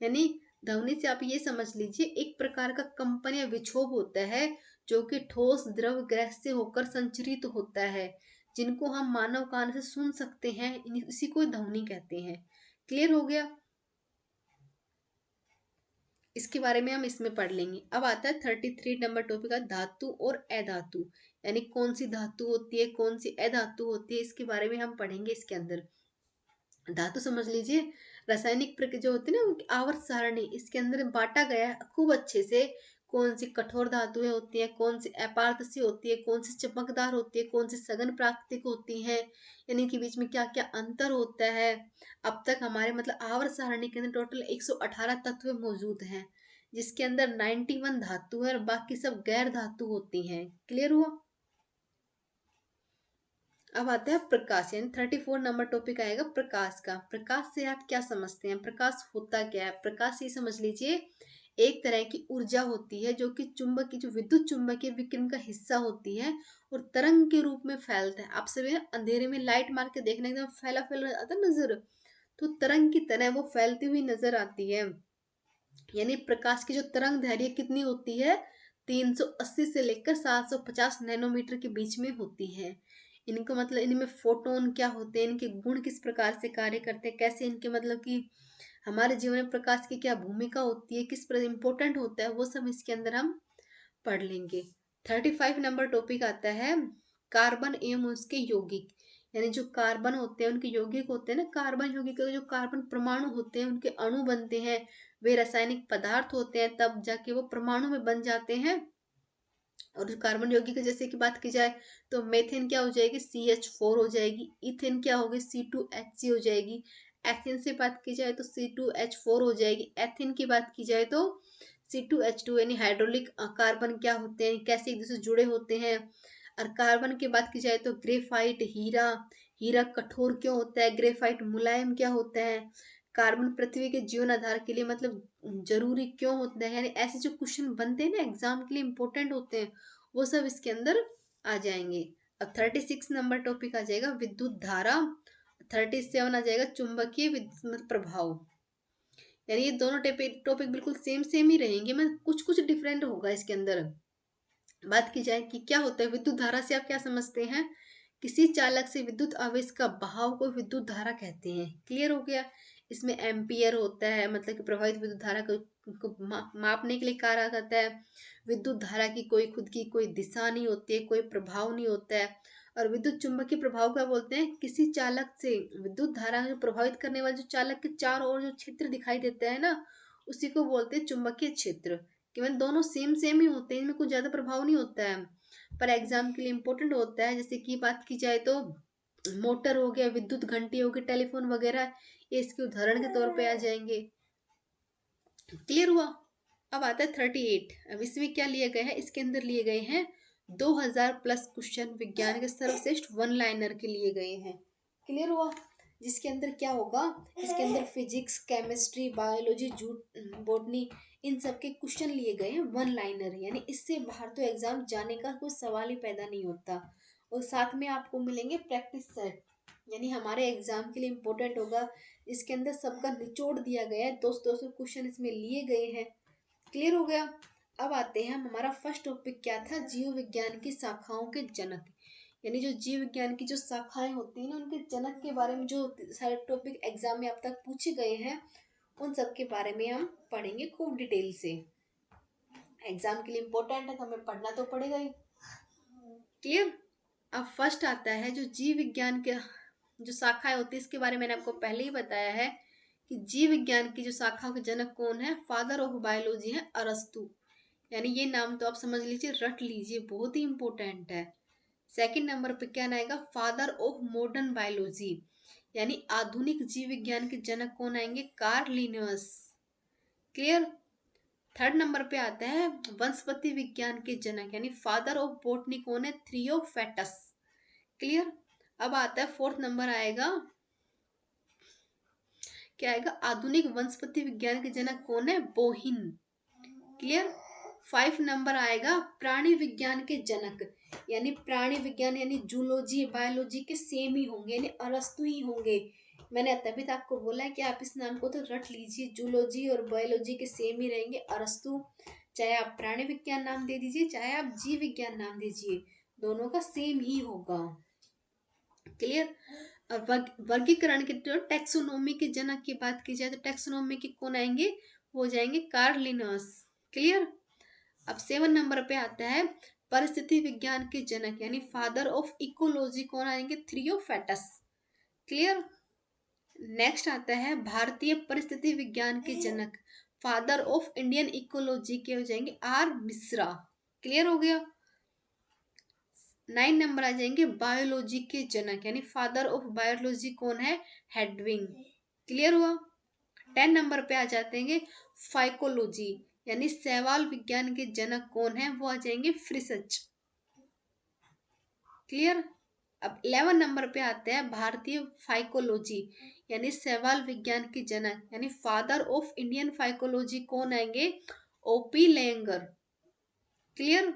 यानी ध्वनि से आप ये समझ लीजिए एक प्रकार का कंपन या विक्षोभ होता है जो कि ठोस द्रव गैस से होकर संचरित होता है, जिनको हम मानव कान से सुन सकते हैं, इसी को ध्वनि कहते हैं। क्लियर हो गया? इसके बारे में हम इसमें पढ़ लेंगे। अब आता है 33 नंबर टॉपिक का, धातु और अधातु। यानी कौन सी धातु होती है, कौन सी अधातु होती है, इसके बारे में हम पढ़ेंगे इसके अंदर। धातु समझ लीजिए, रासायनिक प्रक्रिया जो होती है ना उनकी आवर्त सारणी, इसके अंदर बांटा गया है खूब अच्छे से, कौन सी कठोर धातुएं होती हैं, कौन सी अपारदर्शी होती है, कौन सी चमकदार होती है, कौन सी सघन प्राकृतिक होती है, यानी कि बीच में क्या क्या अंतर होता है। अब तक हमारे मतलब आवर्त सारणी के अंदर टोटल 118 तत्व मौजूद हैं, जिसके अंदर 91 धातु है और बाकी सब गैर धातु होती हैं। क्लियर हुआ? अब आता है प्रकाश, यानी 34 नंबर टॉपिक आएगा प्रकाश का। प्रकाश से आप क्या समझते हैं, प्रकाश होता क्या है? प्रकाश ये समझ लीजिए एक तरह की ऊर्जा होती है जो कि चुंबक की जो विद्युत चुंबकीय विकिरण का हिस्सा होती है और तरंग के रूप में फैलता है। आप सभी ना अंधेरे में लाइट मार के देखना एकदम फैला फैला आता है नजर, तो तरंग की तरह वो फैलती हुई नजर आती है। यानी प्रकाश की जो तरंग दैर्घ्य कितनी होती है, 380 से लेकर 750 नैनोमीटर के बीच में होती है। इनको मतलब इनमें फोटोन क्या होते हैं, इनके गुण किस प्रकार से कार्य करते हैं, कैसे इनके मतलब कि हमारे जीवन में प्रकाश की क्या भूमिका होती है, किस पर इम्पोर्टेंट होता है, वो सब इसके अंदर हम पढ़ लेंगे। 35 नंबर टॉपिक आता है कार्बन एवं उसके यौगिक। यानी जो कार्बन होते हैं उनके यौगिक होते हैं ना, कार्बन यौगिक के जो कार्बन परमाणु होते हैं उनके अणु बनते हैं, वे रासायनिक पदार्थ होते हैं, तब जाके वो परमाणु में बन जाते हैं। और कार्बन यौगिक की जैसे कि बात की जाए तो मेथेन क्या हो जाएगी, CH4 हो जाएगी। इथेन क्या होगी, C2H6 हो जाएगी। एथेन से बात की जाए तो C2H4 हो जाएगी। एथिन की बात की जाए तो C2H2। यानी हाइड्रोलिक कार्बन क्या होते हैं, कैसे एक दूसरे से जुड़े होते हैं। और कार्बन की बात की जाए तो ग्रेफाइट, हीरा। हीरा कठोर क्यों होता है, ग्रेफाइट मुलायम क्या होता है। कार्बन पृथ्वी के जीवन आधार के लिए मतलब जरूरी क्यों होता है। यानी ऐसे जो क्वेश्चन बनते हैं ना एग्जाम के लिए इंपॉर्टेंट होते हैं, वो सब इसके अंदर आ जाएंगे। अब 36 नंबर टॉपिक आ जाएगा विद्युत धारा। 37 आ जाएगा चुंबकीय विद्युत प्रभाव। यानी ये दोनों टॉपिक बिल्कुल सेम सेम ही रहेंगे, मैं कुछ कुछ डिफरेंट होगा इसके अंदर। बात की जाए कि क्या होता है विद्युत धारा से, आप क्या समझते हैं, किसी चालक से विद्युत आवेश का बहाव को विद्युत धारा कहते हैं। क्लियर हो गया। इसमें एम्पियर होता है, मतलब कि प्रवाहित विद्युत धारा को मापने के लिए कहा जाता है। विद्युत धारा की कोई खुद की कोई दिशा नहीं होती है, कोई प्रभाव नहीं होता है। और विद्युत चुंबकीय प्रभाव क्या बोलते हैं, किसी चालक से विद्युत धारा को प्रभावित करने वाले जो चालक के चारों ओर जो क्षेत्र दिखाई देता है ना, उसी को बोलते हैं चुंबकीय क्षेत्र। केवल दोनों सेम सेम ही होते हैं, इनमें कुछ ज्यादा प्रभाव नहीं होता है, पर एग्जाम के लिए इंपॉर्टेंट होता है। जैसे कि बात की जाए तो मोटर हो गया, विद्युत घंटी हो गई, टेलीफोन वगैरह, ये इसके उदाहरण के तौर पे आ जाएंगे। क्लियर हुआ। अब आता है 38। अब इसमें क्या लिए गए हैं, इसके अंदर लिए गए हैं 2000 प्लस क्वेश्चन विज्ञान के सर्वश्रेष्ठ वन लाइनर के लिए गए हैं। क्लियर हुआ। जिसके अंदर क्या होगा, इसके अंदर फिजिक्स, केमिस्ट्री, बायोलॉजी, जूट, बॉटनी, इन सब के क्वेश्चन लिए गए हैं वन लाइनर। यानी इससे बाहर तो एग्जाम जाने का कोई सवाल ही पैदा नहीं होता। और साथ में आपको मिलेंगे प्रैक्टिस सेट, यानी हमारे एग्जाम के लिए इम्पोर्टेंट होगा। इसके अंदर सबका निचोड़ दिया गया है, 200 क्वेश्चन इसमें लिए गए हैं। क्लियर हो गया। अब आते हैं हम, हमारा फर्स्ट टॉपिक क्या था, जीव विज्ञान की शाखाओं के जनक। यानी जो जीव विज्ञान की जो शाखाएं होती हैं ना, उनके जनक के बारे में जो सारे टॉपिक एग्जाम में अब तक पूछे गए हैं, उन सब के बारे में हम पढ़ेंगे खूब डिटेल से। एग्जाम के लिए इम्पोर्टेंट है तो हमें पढ़ना तो पड़ेगा ही। क्लियर। अब फर्स्ट आता है जो जीव विज्ञान के जो शाखाएं होती है, इसके बारे में मैंने आपको पहले ही बताया है कि जीव विज्ञान की जो शाखाओं के जनक कौन है, फादर ऑफ बायोलॉजी है अरस्तु। यानी ये नाम तो आप समझ लीजिए, रट लीजिए, बहुत ही इंपॉर्टेंट है। सेकंड नंबर पे क्या आएगा, फादर ऑफ मॉडर्न बायोलॉजी, यानी आधुनिक जीव विज्ञान के जनक कौन आएंगे, Karl Linnaeus. Clear. Third number पे आता है वनस्पति विज्ञान के जनक, यानी फादर ऑफ बॉटनी कौन है, थ्रियोफेटस। क्लियर। अब आता है फोर्थ नंबर आएगा, क्या आएगा, आधुनिक वनस्पति विज्ञान के जनक कौन है, बोहिन। क्लियर। 5 नंबर आएगा प्राणी विज्ञान के जनक, यानी प्राणी विज्ञान यानी जूलॉजी बायोलॉजी के सेम ही होंगे, यानी अरस्तु ही होंगे। मैंने तभी तो आपको बोला है कि आप इस नाम को तो रट लीजिए, जूलॉजी और बायोलॉजी के सेम ही रहेंगे, अरस्तु। चाहे आप प्राणी विज्ञान नाम दे दीजिए, चाहे आप जीव विज्ञान नाम दीजिए, दोनों का सेम ही होगा। क्लियर। वर्गीकरण के जो टैक्सोनॉमी के जनक की बात की जाए तो टैक्सोनॉमी के कौन आएंगे, वो जाएंगे कार्ल लिनस। क्लियर। अब 7 नंबर पे आता है परिस्थिति विज्ञान के जनक, यानी फादर ऑफ इकोलॉजी कौन आएंगे, थ्रियोफेटस। क्लियर। नेक्स्ट आता है भारतीय परिस्थिति विज्ञान के जनक, फादर ऑफ इंडियन इकोलॉजी के हो जाएंगे आर मिश्रा। क्लियर हो गया। 9 नंबर आ जाएंगे बायोलॉजी के जनक, यानी फादर ऑफ बायोलॉजी कौन है, हेडविंग। क्लियर हुआ। 10 नंबर पे आ जाते हैं फाइकोलॉजी, यानी शैवाल विज्ञान के जनक कौन है, वो आ जाएंगे फ्रिसच। क्लियर। अब 11 नंबर पे आते हैं भारतीय फाइकोलॉजी, यानी शैवाल विज्ञान के जनक, यानी फादर ऑफ इंडियन फाइकोलॉजी कौन आएंगे, ओपी लेंगर। क्लियर।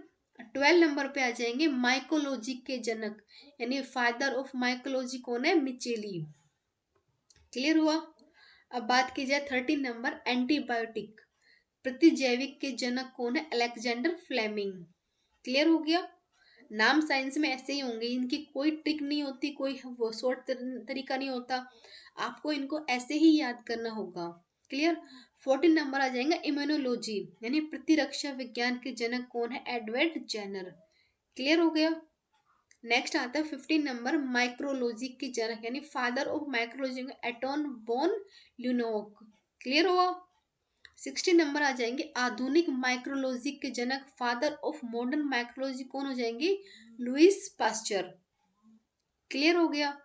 12 नंबर पे आ जाएंगे माइकोलॉजी के जनक, यानी फादर ऑफ माइकोलॉजी कौन है, मिचेली। क्लियर हुआ। अब बात की जाए 13 नंबर एंटीबायोटिक प्रतिजैविक के जनक कौन है, अलेक्जेंडर फ्लेमिंग। क्लियर हो गया। नाम साइंस में ऐसे ही होंगे, इनकी कोई ट्रिक नहीं होती, कोई वो शॉर्ट तरीका नहीं होता, आपको इनको ऐसे ही याद करना होगा। क्लियर। 14 नंबर आ जाएगा इम्यूनोलॉजी, यानी प्रतिरक्षा विज्ञान के जनक कौन है? Edward Jenner. क्लियर हो गया। नेक्स्ट आता है 15 नंबर माइक्रोलॉजी के जनक यानी father of micrology, Anton von Leeuwenhoek. Clear हुआ। 16 नंबर आ जाएंगे आधुनिक माइक्रोलॉजी के जनक, फादर ऑफ मॉडर्न माइक्रोलॉजी कौन हो जाएंगे? Louis Pasteur. क्लियर हो गया।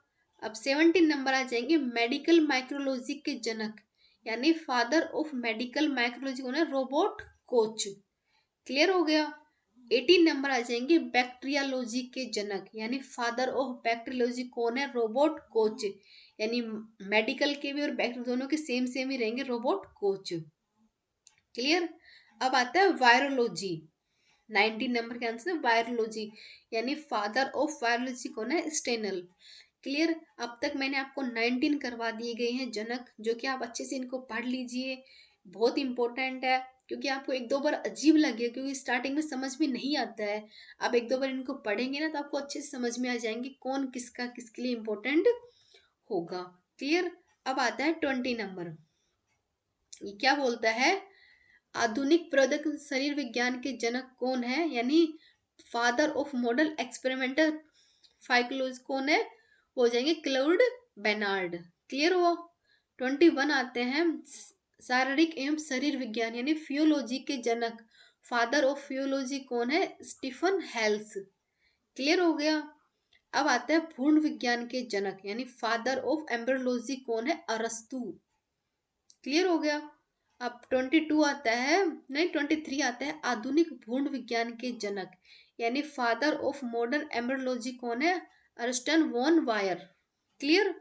अब 17 नंबर आ जाएंगे मेडिकल माइक्रोलॉजी के जनक, यानी फादर ऑफ मेडिकल माइक्रोलॉजी कौन है? Robot coach. क्लियर हो गया। 18 नंबर आ जाएंगे बैक्टीरियोलॉजी के जनक, यानी फादर ऑफ बैक्टीरियोलॉजी कौन है? Robot coach. यानी मेडिकल के भी और बैक्टीरिया दोनों के सेम सेम ही रहेंगे, रोबोट कोच। क्लियर। अब आता है वायरोलॉजी। 19 नंबर के आंसर वायरोलॉजी, यानी फादर ऑफ वायरोलॉजी कौन है? स्टेनल। क्लियर। अब तक मैंने आपको 19 करवा दिए गए हैं जनक, जो कि आप अच्छे से इनको पढ़ लीजिए, बहुत इंपॉर्टेंट है। क्योंकि आपको एक दो बार अजीब लगे, क्योंकि स्टार्टिंग में समझ में नहीं आता है, आप एक दो बार इनको पढ़ेंगे ना तो आपको अच्छे से समझ में आ जाएंगे कौन किसका किसके लिए इंपॉर्टेंट होगा। क्लियर। अब आता है 20 नंबर। ये क्या बोलता है? आधुनिक प्रदक शरीर विज्ञान के जनक कौन है? यानी father of model experimental phycology कौन है? वो हो जाएंगे क्लाउड बेनार्ड। क्लियर हुआ। 21 आते हैं शारीरिक एवं शरीर विज्ञान यानी फियोलॉजी के जनक, फादर ऑफ फियोलॉजी कौन है? स्टीफन हेल्स। क्लियर हो गया। अब आता है भ्रूण विज्ञान के जनक यानी फादर ऑफ एम्ब्रियोलॉजी कौन है? अरस्तु। क्लियर हो गया। अब 22 आता है, नहीं 23 आता है आधुनिक भ्रूण विज्ञान के जनक, यानी फादर ऑफ मॉडर्न एम्ब्रियोलॉजी कौन है? अर्स्टन वॉन वायर। क्लियर।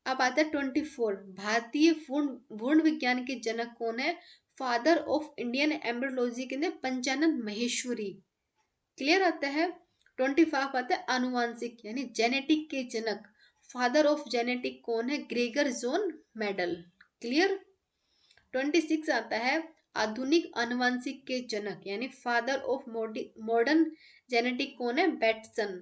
अब आता है 24 भारतीय भ्रूण विज्ञान के जनक कौन है? फादर ऑफ इंडियन एम्ब्रियोलॉजी के पंचानन महेश्वरी। क्लियर आता है। 25 आता है आनुवांशिक यानी जेनेटिक के जनक, फादर ऑफ जेनेटिक कौन है? Gregor zone medal. क्लियर। 26 आता है आधुनिक आनुवांशिक के जनक यानी फादर ऑफ मॉडर्न जेनेटिक कौन है? बैटसन।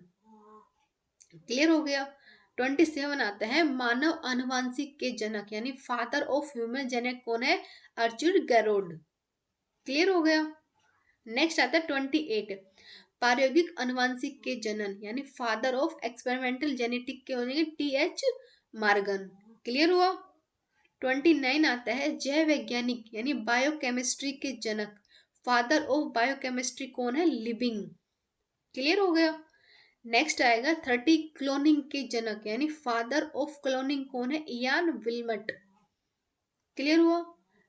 क्लियर हो गया। 27 आता है मानव आनुवांशिक के जनक यानी फादर ऑफ ह्यूमन जेनेटिक कौन है? अर्चुड गैरोड। क्लियर हो गया। नेक्स्ट आता है 28 प्रायोगिक आनुवांशिक के जनन यानी फादर ऑफ एक्सपेरिमेंटल जेनेटिक के हो जाएंगे TH मार्गन। क्लियर हुआ। 29 आता है जैव वैज्ञानिक यानी बायोकेमिस्ट्री के जनक, फादर ऑफ बायोकेमिस्ट्री कौन है? लिविंग। क्लियर हो गया। नेक्स्ट आएगा 30 क्लोनिंग के जनक यानी फादर ऑफ क्लोनिंग कौन है? इयान विल्मट। क्लियर हुआ।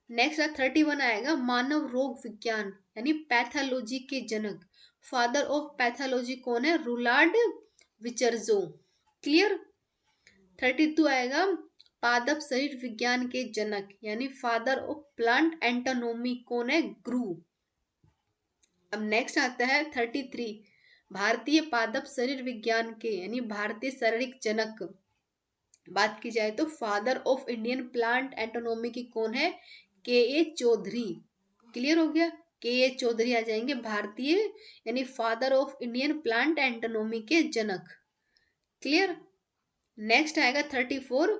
नेक्स्ट 31 आएगा मानव रोग विज्ञान यानी पैथोलॉजी के जनक, फादर ऑफ पैथोलॉजी कौन है? रुलार्ड विचर्जो। क्लियर। 32 आएगा पादप शरीर विज्ञान के जनक यानी फादर ऑफ प्लांट एंटोनोमी कौन है? ग्रू। अब नेक्स्ट आता है 33 भारतीय पादप शरीर विज्ञान के यानी भारतीय शारीरिक जनक, बात की जाए तो फादर ऑफ इंडियन प्लांट एंटोनोमी की कौन है? KA चौधरी। क्लियर हो गया। KA चौधरी आ जाएंगे भारतीय यानी फादर ऑफ इंडियन प्लांट एंटोनोमी के जनक। क्लियर। नेक्स्ट आएगा 34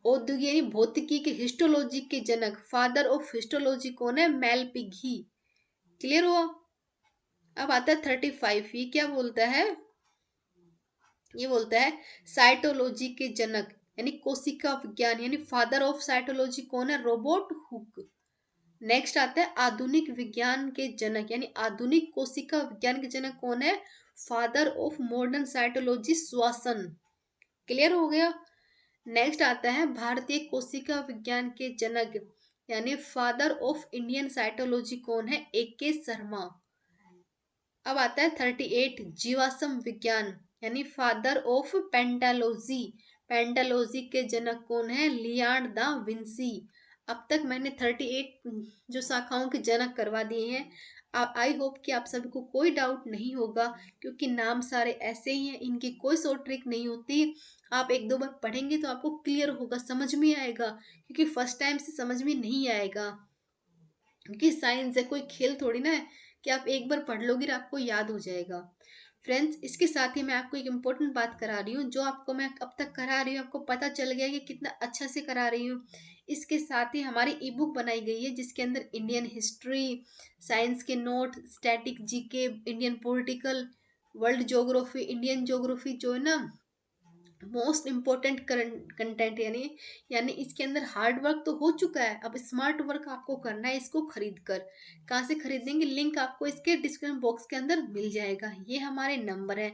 औद्योगिक यानी भौतिकी के हिस्टोलॉजी के जनक, फादर ऑफ हिस्टोलॉजी कौन है? मेलपिघी। क्लियर हुआ। अब आता है 35। ये क्या बोलता है? ये बोलता है साइटोलॉजी के जनक यानी कोशिका विज्ञान यानी फादर ऑफ साइटोलॉजी कौन है? Robot hook. नेक्स्ट आता है आधुनिक विज्ञान के जनक यानी आधुनिक कोशिका विज्ञान के जनक कौन है? Father of modern cytology Schwann. Clear हो गया। नेक्स्ट आता है भारतीय कोशिका विज्ञान के जनक यानी फादर ऑफ इंडियन साइटोलॉजी कौन है? AK शर्मा। अब आता है 38 जीवाश्म विज्ञान यानी फादर ऑफ पेंटालॉजी, पेंटालॉजी के जनक कौन है? Lian da Vinci. अब तक मैंने 38 जो शाखाओं के जनक करवा दिए हैं। आई होप कि आप सभी को कोई डाउट नहीं होगा, क्योंकि नाम सारे ऐसे ही हैं, इनकी कोई शॉर्ट ट्रिक नहीं होती। आप एक दो बार पढ़ेंगे तो आपको क्लियर होगा, समझ में आएगा, क्योंकि फर्स्ट टाइम से समझ में नहीं आएगा, क्योंकि साइंस है, कोई खेल थोड़ी ना है कि आप एक बार पढ़ लोगे और आपको याद हो जाएगा। फ्रेंड्स, इसके साथ ही मैं आपको एक इम्पोर्टेंट बात करा रही हूँ, जो आपको मैं अब तक करा रही हूँ आपको पता चल गया कि कितना अच्छा से करा रही हूँ। इसके साथ ही हमारी ई बुक बनाई गई है जिसके अंदर इंडियन हिस्ट्री, साइंस के note, static GK, Indian political, world geography, Indian geography जो है ना, मोस्ट इम्पोर्टेंट कंटेंट, यानी इसके अंदर हार्ड वर्क तो हो चुका है, अब स्मार्ट वर्क आपको करना है इसको खरीद कर। कहाँ से खरीदेंगे? लिंक आपको इसके डिस्क्रिप्शन बॉक्स के अंदर मिल जाएगा। ये हमारे नंबर है।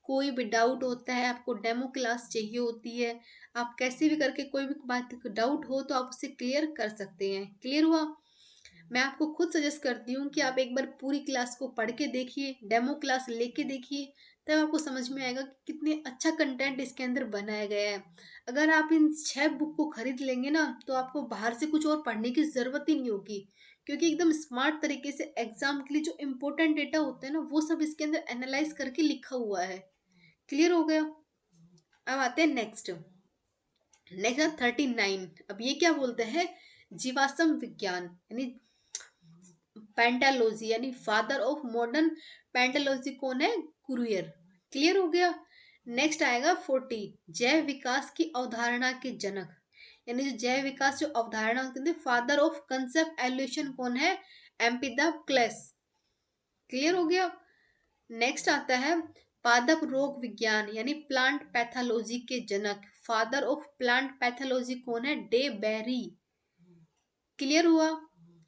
कोई भी डाउट होता है, आपको डेमो क्लास चाहिए होती है, आप कैसे भी करके कोई भी बात डाउट हो तो आप उसे क्लियर कर सकते हैं। क्लियर हुआ? मैं आपको खुद सजेस्ट करती हूँ कि आप एक बार पूरी क्लास को पढ़ के देखिए, डेमो क्लास लेके देखिए, तब आपको समझ में आएगा कि कितने अच्छा कंटेंट इसके अंदर बनाया गया है। अगर आप इन 6 बुक को खरीद लेंगे ना, तो आपको बाहर से कुछ और पढ़ने की ज़रूरत ही नहीं होगी, क्योंकि एकदम स्मार्ट तरीके से एग्जाम के लिए जो इम्पोर्टेंट डेटा होते हैं ना, वो सब इसके अंदर एनालाइज करके लिखा हुआ है। क्लियर हो गया? अब आते हैं नेक्स्ट। नेक्स्ट 39। अब ये क्या बोलते हैं? जीवाश्म विज्ञान यानी पेंटालॉजी, यानी फादर ऑफ मॉडर्न पेंटालॉजी कौन है? कुरियर। क्लियर हो गया? नेक्स्ट आएगा 40। जैव विकास की अवधारणा के जनक, यानी जो जैव विकास जो अवधारणा होती है, फादर ऑफ कंसेप्ट एवोल्यूशन कौन है? एम्पिडाक्लेस। क्लियर हो गया? नेक्स्ट आता है पादप रोग विज्ञान यानी प्लांट पैथोलॉजी के जनक, फादर ऑफ प्लांट पैथोलॉजी कौन है? De Bary. क्लियर हुआ?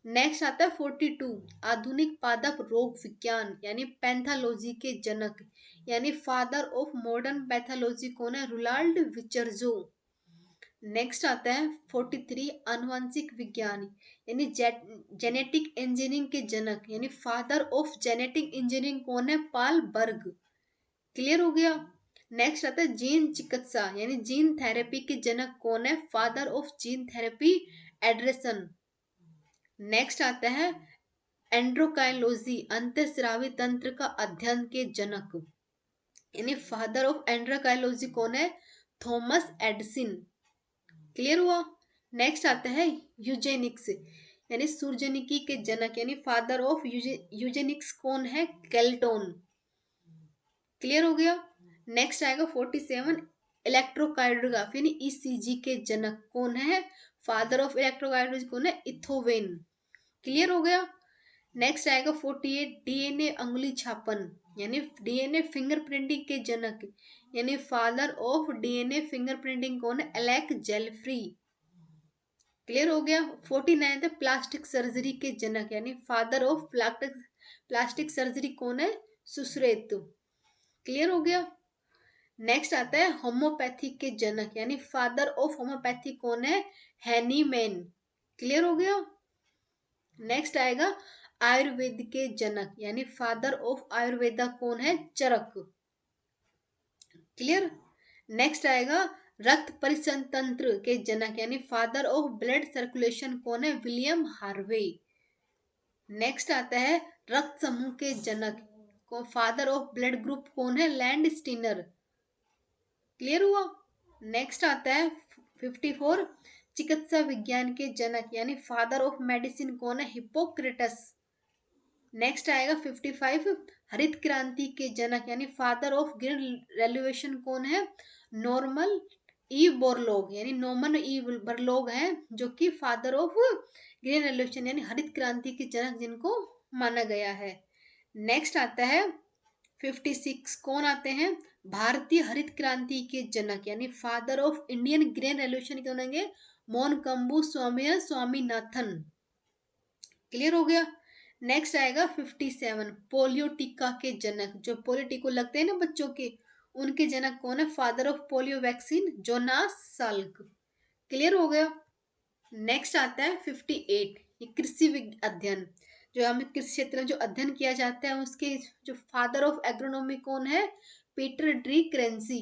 नेक्स्ट आता है 42। आधुनिक पादप रोग विज्ञान यानी पैथोलॉजी के जनक, यानी फादर ऑफ मॉडर्न पैथोलॉजी कौन है? रोलाल्ड विचरजो। नेक्स्ट आता है 43। आनुवंशिक विज्ञान यानी जेनेटिक इंजीनियरिंग के जनक, यानी फादर ऑफ जेनेटिक इंजीनियरिंग कौन है? पाल बर्ग। क्लियर हो गया? नेक्स्ट आता है जीन चिकित्सा यानी जीन थेरेपी के जनक कौन है? Father of gene therapy Anderson. Next आता है एंड्रोकाइनोलॉजी अंतःस्रावी तंत्र का अध्ययन के जनक, यानी फादर ऑफ एंड्रोकाइनोलॉजी कौन है? Thomas Edison. क्लियर हुआ? नेक्स्ट आता है यूजेनिक्स यानी सूर्यनिकी के जनक, यानी फादर ऑफ यूजेनिक्स कौन है? केल्टोन। क्लियर हो गया? नेक्स्ट आएगा 47। इलेक्ट्रोकार्डियोग्राफी यानी ईसीजी के जनक कौन है? फादर ऑफ इलेक्ट्रोकार्डियोग्राफी कौन है? इथोवेन। क्लियर हो गया? नेक्स्ट आएगा 48। डीएनए अंगुली छापन यानी डीएनए फिंगरप्रिंटिंग के जनक, यानी फादर ऑफ डीएनए फिंगरप्रिंटिंग कौन है? एलेक जेलफ्री। क्लियर हो गया? 49 है प्लास्टिक सर्जरी के जनक, यानी फादर ऑफ प्लास्टिक सर्जरी कौन है? सुश्रेत। क्लियर हो गया? नेक्स्ट आता है होम्योपैथी के जनक, यानी फादर ऑफ होम्योपैथी कौन है? हैनीमैन। क्लियर हो गया? नेक्स्ट आएगा आयुर्वेद के जनक, यानी फादर ऑफ आयुर्वेदा कौन है? चरक। क्लियर? नेक्स्ट आएगा रक्त परिसंतंत्र के जनक, यानी फादर ऑफ ब्लड सर्कुलेशन कौन है? William Harvey. नेक्स्ट आता है रक्त समूह के जनक, फादर ऑफ ब्लड ग्रुप कौन है? Land Steiner. क्लियर हुआ? नेक्स्ट आता है 54। चिकित्सा विज्ञान के जनक, यानी फादर ऑफ मेडिसिन कौन है? हिप्पोक्रेटस। नेक्स्ट आएगा 55। हरित क्रांति के जनक, यानी फादर ऑफ ग्रीन रेवोल्यूशन कौन है? नॉर्मन ई बोरलॉग, यानी नॉर्मन ई बोरलॉग हैं जो कि फादर ऑफ ग्रीन रेवोल्यूशन यानी हरित क्रांति के जनक जिनको माना गया है। नेक्स्ट आता है 56। कौन आते हैं? भारतीय हरित क्रांति के जनक, यानी father of Indian green revolution कौन होंगे? मोनकम्बू स्वामीनाथन। क्लियर हो गया? नेक्स्ट आएगा 57। पोलियो टीका के जनक, जो पोलियो टीको लगते हैं ना बच्चों के, उनके जनक कौन है? Father of polio vaccine Jonas Salk. Clear हो गया? नेक्स्ट आता है 58। ये कृषि अध्ययन, जो हमें कृषि क्षेत्र में जो अध्ययन किया जाता है उसके जो फादर ऑफ एग्रोनॉमी कौन है? Peter de Crescenzi.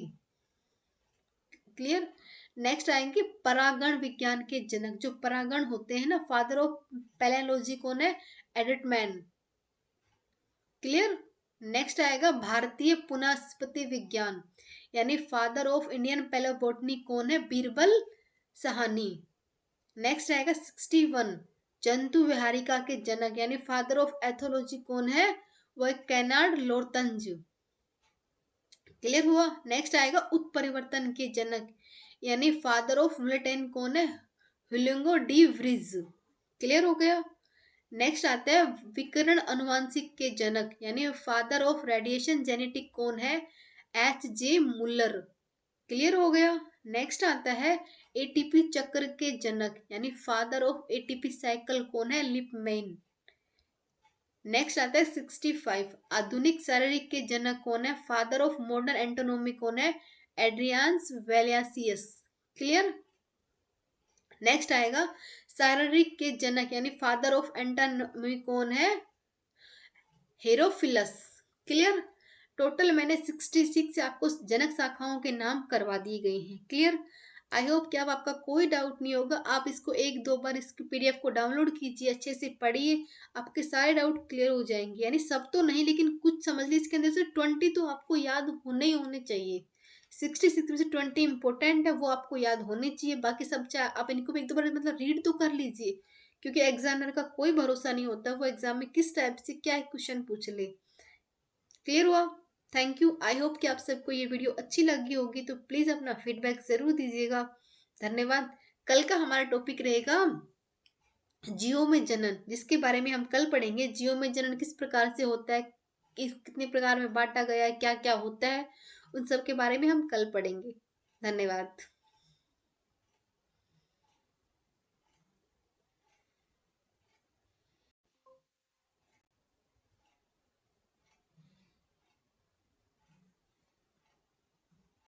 Clear? Next आएंगे परागण विज्ञान के जनक, जो परागण होते हैं ना, फादर ऑफ पैलेंटोलॉजी कौन है? एडटमैन। क्लियर? नेक्स्ट आएगा भारतीय पुनस्पति विज्ञान, यानी फादर ऑफ इंडियन पैलेबोटनी कौन है? बीरबल सहानी। नेक्स्ट आएगा 61। जंतु विहारिका के जनक, यानी फादर ऑफ एथोलॉजी कौन है? वो कैनार्ड लोरतंज। क्लियर हुआ। नेक्स्ट आएगा उत्परिवर्तन के जनक यानी फादर ऑफ बुलेटिन कौन है? हुलिंगो डी व्रिज। क्लियर हो गया। नेक्स्ट आता है विकिरण अनुवांशिक के जनक यानी फादर ऑफ रेडिएशन जेनेटिक कौन है? H J Muller. क्लियर हो गया। नेक्स्ट आता है एटीपी चक्र के जनक यानी फादर ऑफ एटीपी साइकिल कौन है? लिपमैन। नेक्स्ट आता है 65 आधुनिक शारीरिक के जनक कौन है? फादर ऑफ मॉडर्न एंटोनॉमी कौन है? एड्रियान्स वेलियासियस। क्लियर। नेक्स्ट आएगा शारीरिक के जनक यानी फादर ऑफ एंटोनॉमी कौन है? हेरोफिलस। क्लियर। टोटल मैंने 66 आपको जनक शाखाओं के नाम करवा दिए गए हैं। क्लियर। आई होप कि अब आपका कोई डाउट नहीं होगा। आप इसको एक दो बार इसकी पीडीएफ को डाउनलोड कीजिए, अच्छे से पढ़िए, आपके सारे डाउट क्लियर हो जाएंगे। यानी सब तो नहीं लेकिन कुछ समझ लीजिए, इसके अंदर से 20 तो आपको याद होने ही होने चाहिए। 66 में से 20 इंपॉर्टेंट है, वो आपको याद होने चाहिए। बाकी सब आप इनको भी एक दो बार मतलब रीड तो कर लीजिए, क्योंकि एग्जामिनर का कोई भरोसा नहीं होता वो एग्जाम में किस टाइप से क्या क्वेश्चन पूछ ले। क्लियर हुआ। Thank you. आई होप कि आप सबको ये वीडियो अच्छी लगी होगी, तो प्लीज अपना फीडबैक जरूर दीजिएगा। धन्यवाद। कल का हमारा टॉपिक रहेगा जियो में जनन, जिसके बारे में हम कल पढ़ेंगे। जियो में जनन किस प्रकार से होता है, कितने प्रकार में बांटा गया है, क्या क्या होता है, उन सब के बारे में हम कल पढ़ेंगे। धन्यवाद।